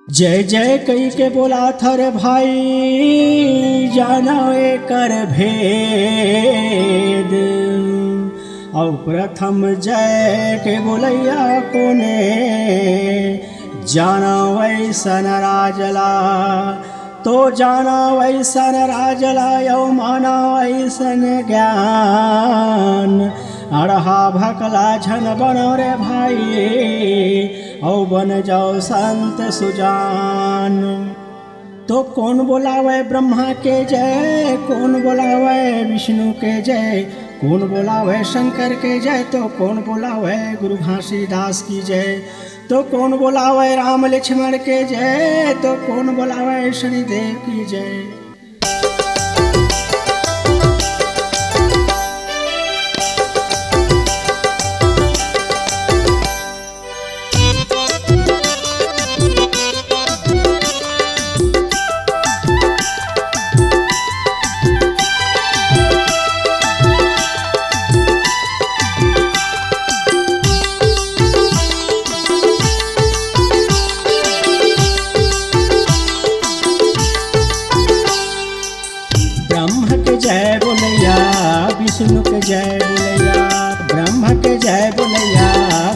जय जय कई के बोला थर भाई जाना कर भेद। और प्रथम जय के बोलैया कोने जाना वैसन राजला, तो जाना वैसन राजला यौ माना वैसन ज्ञान। अड़हा भकला झन बनो रे भाई औ बन जाओ संत सुजान। तो कौन बोलावे ब्रह्मा के जय, कौन बोलावे विष्णु के जय, कौन बोलावे शंकर के जय, तो कौन बोलावे गुरु घासीदास की जय, तो कौन बोलावे राम लक्ष्मण के जय, तो कौन बोलावे शनिदेव की जय। जय बोलैया विष्णु के जय बोलैया, ब्रह्मा के जय बोलैया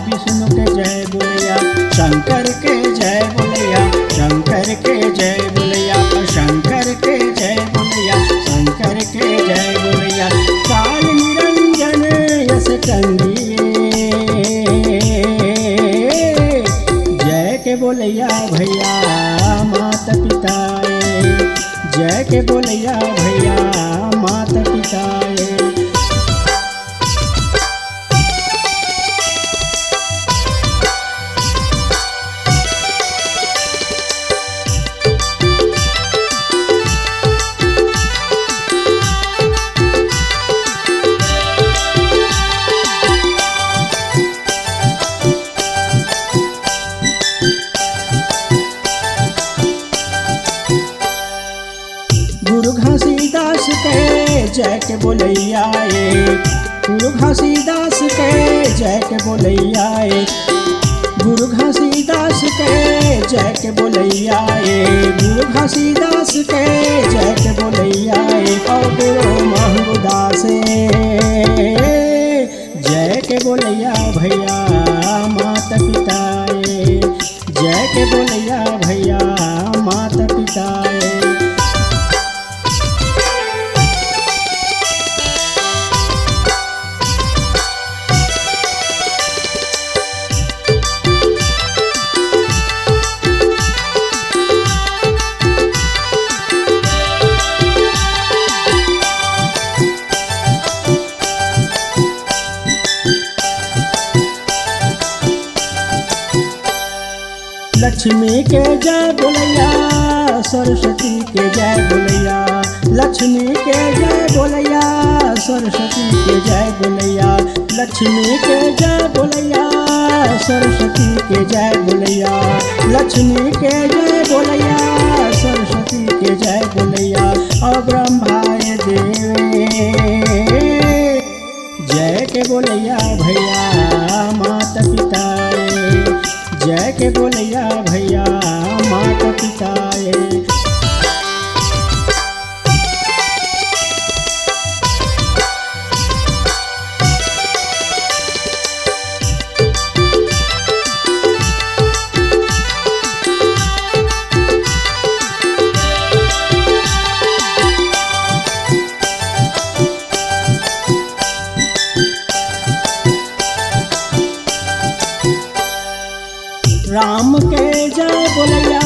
विष्णु के जय बोलैया, शंकर के जय बोलैया शंकर के जय बोलैया, शंकर के जय बोलैया शंकर के जय बोलैया। काल निरंजन यश टंगिए जय के बोलैया भैया माता पिता, जय के बोलैया भैया माता पिता। गुरु घासीदास के जय के बोलैया गुरु घासीदास के जय के बोलैया, गुरु घासीदास के जय के बोलैया, गुरु घासीदास के जय के बोलैया। और गुरु महंगुदास जय के बोलैया भैया माता पिता, जय के बोलैया भैया माता पिता। लक्ष्मी के जय बोलैया सरस्वती के जय बोलैया, लक्ष्मी के जय बोलैया सरस्वती के जय बोलैया, लक्ष्मी के जय बोलैया सरस्वती के जय बोलैया, लक्ष्मी के जय बोलैया सरस्वती के जय बोलैया। और ब्रह्मा देवे जय के बोलैया भैया माता पिता, जय के बोलैया भैया माता पिता। राम के जय बोलैया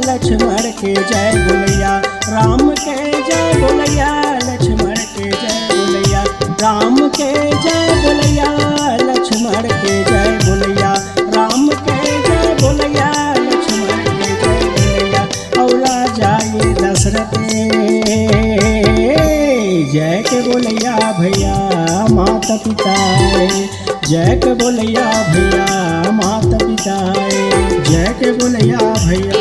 लक्ष्मण के जय बोलैया, राम के जय बोलैया लक्ष्मण के जय बोलैया, राम के जय बोलैया लक्ष्मण के जय बोलैया, राम के जय बोलैया लक्ष्मण के जय बोलैया। और राजा ये दशरथ जय के बोलैया भैया माता पिता, जय के बोलैया भैया माता पिता, जय के बोलैया भैया।